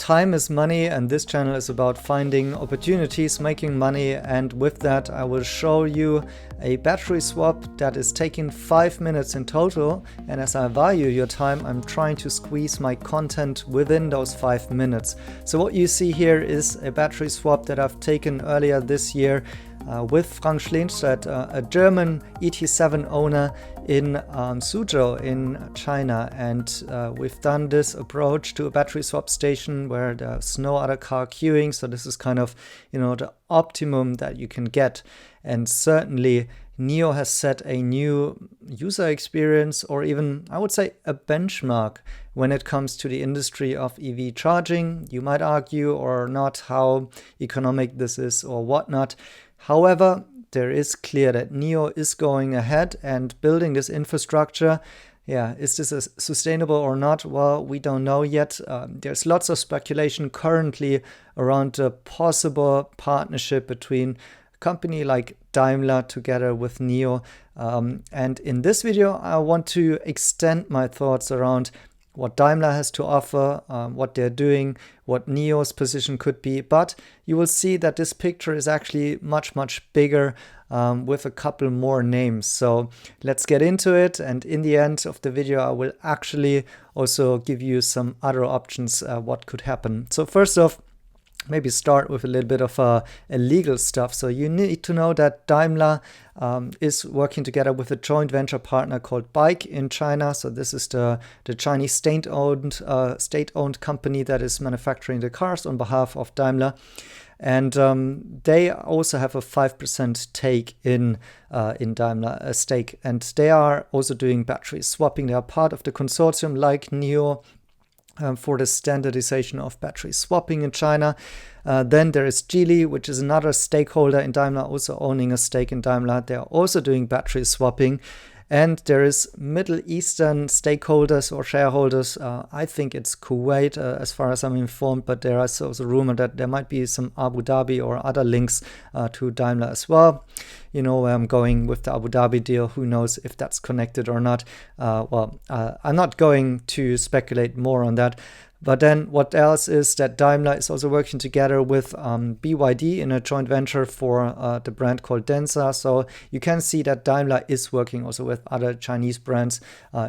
Time is money, and this channel is about finding opportunities, making money, and with that I will show you a battery swap that is taking 5 minutes in total, and as I value your time, I'm trying to squeeze my content within those 5 minutes. So what you see here is a battery swap that I've taken earlier this year with Frank Schlenstedt, a German ET7 owner in Suzhou in China, and we've done this approach to a battery swap station where there's no other car queuing, so this is kind of, the optimum that you can get. And certainly NIO has set a new user experience, or even I would say a benchmark when it comes to the industry of EV charging. You might argue or not how economic this is or whatnot. However, there is clear that NIO is going ahead and building this infrastructure. Is this sustainable or not? Well, we don't know yet. There's lots of speculation currently around a possible partnership between a company like Daimler together with NIO. And in this video, I want to extend my thoughts around what Daimler has to offer, what they're doing, what NIO's position could be. But you will see that this picture is actually much, much bigger with a couple more names. So let's get into it. And in the end of the video, I will actually also give you some other options, what could happen. So first off, maybe start with a little bit of a legal stuff. So you need to know that Daimler is working together with a joint venture partner called BAIC in China. So this is the Chinese state-owned company that is manufacturing the cars on behalf of Daimler. And they also have a 5% take in Daimler, a stake. And they are also doing battery swapping. They are part of the consortium like NIO, for the standardization of battery swapping in China. Then there is Geely, which is another stakeholder in Daimler, also owning a stake in Daimler. They are also doing battery swapping. And there is Middle Eastern stakeholders or shareholders. I think it's Kuwait, as far as I'm informed, but there is also a rumor that there might be some Abu Dhabi or other links to Daimler as well. You know where I'm going with the Abu Dhabi deal. Who knows if that's connected or not. I'm not going to speculate more on that. But then what else is that Daimler is also working together with BYD in a joint venture for the brand called Denza. So you can see that Daimler is working also with other Chinese brands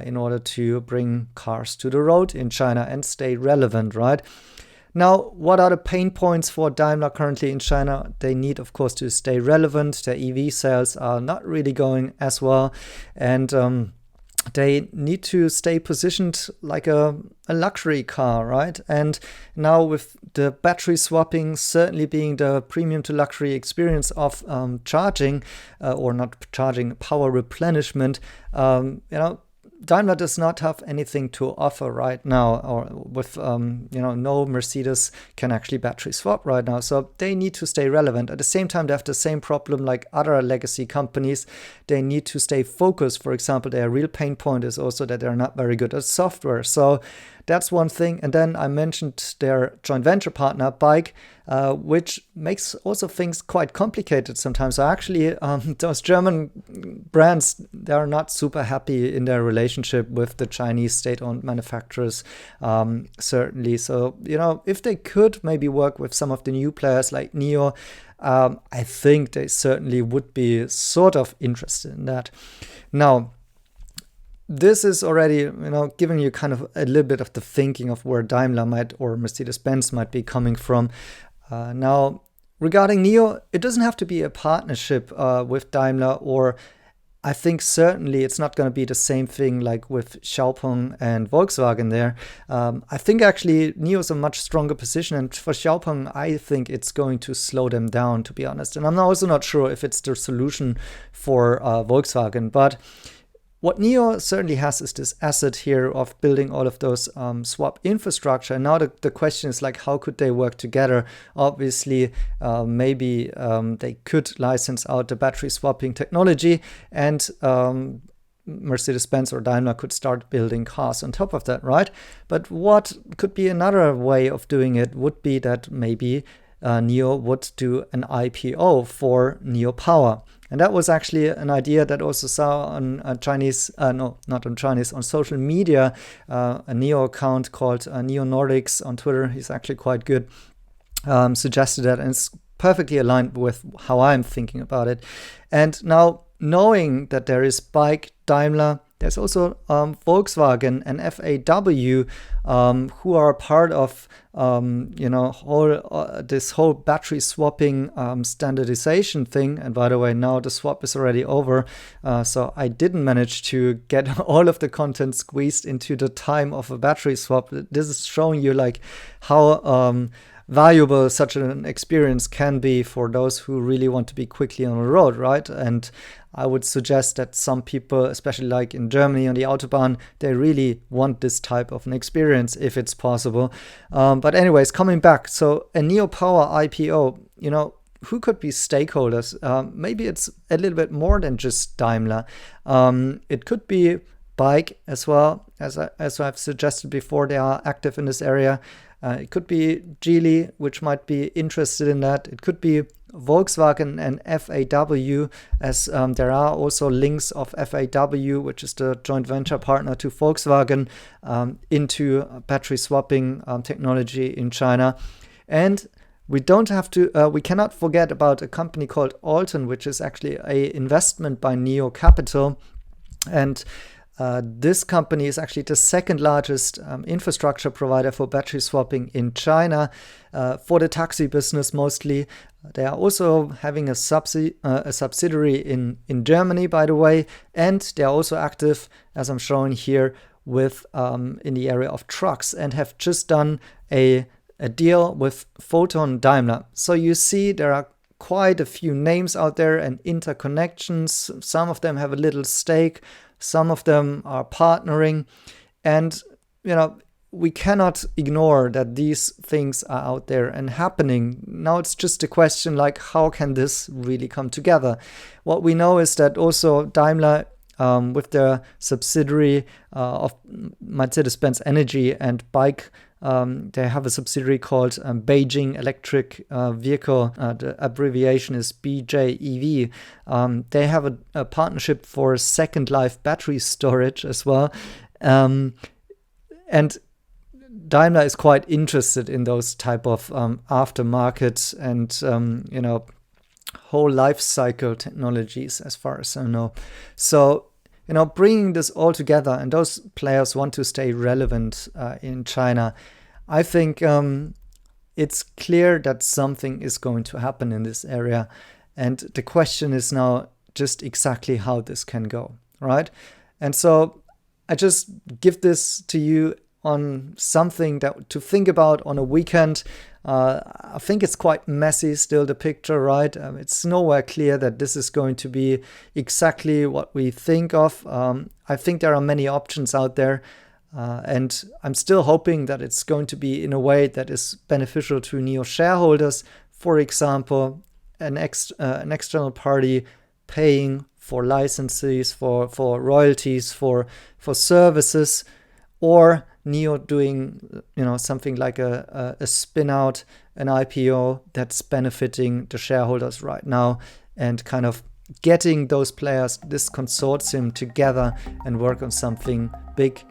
in order to bring cars to the road in China and stay relevant, right? Now, what are the pain points for Daimler currently in China? They need, of course, to stay relevant. Their EV sales are not really going as well. And they need to stay positioned like a luxury car, right? And now with the battery swapping certainly being the premium to luxury experience of charging, or not charging, power replenishment, Daimler does not have anything to offer right now, or with, no Mercedes can actually battery swap right now. So they need to stay relevant. At the same time, they have the same problem like other legacy companies. They need to stay focused. For example, their real pain point is also that they're not very good at software. So that's one thing. And then I mentioned their joint venture partner, BAIC, which makes also things quite complicated sometimes. So actually, those German brands, they are not super happy in their relationship with the Chinese state-owned manufacturers, certainly. So, if they could maybe work with some of the new players like NIO, I think they certainly would be sort of interested in that. Now, this is already, giving you kind of a little bit of the thinking of where Daimler might or Mercedes-Benz might be coming from. Now, regarding NIO, it doesn't have to be a partnership with Daimler, or I think certainly it's not going to be the same thing like with XPeng and Volkswagen there. I think actually NIO is a much stronger position, and for XPeng, I think it's going to slow them down, to be honest. And I'm also not sure if it's the solution for Volkswagen, but what NIO certainly has is this asset here of building all of those swap infrastructure. And now the question is like, how could they work together? Obviously, maybe they could license out the battery swapping technology, and Mercedes-Benz or Daimler could start building cars on top of that, right? But what could be another way of doing it would be that maybe NIO would do an IPO for NIO Power. And that was actually an idea that also saw on Chinese, no, not on Chinese, on social media, a NIO account called NIO Nordics on Twitter. He's actually quite good. Suggested that, and it's perfectly aligned with how I'm thinking about it. And now, knowing that there is BAIC, Daimler, there's also Volkswagen and FAW, who are part of this whole battery swapping standardization thing. And by the way, now the swap is already over, so I didn't manage to get all of the content squeezed into the time of a battery swap. This is showing you like how valuable such an experience can be for those who really want to be quickly on the road, right? And I would suggest that some people, especially like in Germany on the Autobahn, they really want this type of an experience if it's possible. But anyways, coming back, so a NIO Power IPO, who could be stakeholders? Maybe it's a little bit more than just Daimler. It could be BAIC as well, as I've suggested before. They are active in this area. It could be Geely, which might be interested in that. It could be Volkswagen and FAW, as there are also links of FAW, which is the joint venture partner to Volkswagen, into battery swapping technology in China. And we cannot forget about a company called Alton, which is actually an investment by NIO Capital. And this company is actually the second largest infrastructure provider for battery swapping in China, for the taxi business mostly. They are also having a subsidiary in Germany, by the way, and they are also active, as I'm showing here, with in the area of trucks, and have just done a deal with Photon Daimler. So you see there are quite a few names out there and interconnections. Some of them have a little stake. Some of them are partnering, and we cannot ignore that these things are out there and happening. Now it's just a question like, how can this really come together? What we know is that also Daimler, with their subsidiary of Mercedes-Benz Energy, and BAIC, they have a subsidiary called Beijing Electric Vehicle. The abbreviation is BJEV. They have a partnership for second life battery storage as well. And Daimler is quite interested in those type of aftermarket and whole life cycle technologies, as far as I know. So bringing this all together, and those players want to stay relevant in China, I think it's clear that something is going to happen in this area. And the question is now just exactly how this can go, right? And so I just give this to you on something that to think about on a weekend. I think it's quite messy still, the picture, right? It's nowhere clear that this is going to be exactly what we think of. I think there are many options out there, and I'm still hoping that it's going to be in a way that is beneficial to NIO shareholders. For example, an external party paying for licenses, for royalties, for services, or NIO doing something like a spin out, an IPO that's benefiting the shareholders right now, and kind of getting those players, this consortium, together and work on something big,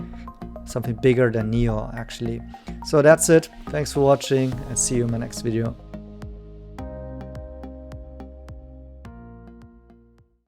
something bigger than NIO actually. So that's it. Thanks for watching, and see you in my next video.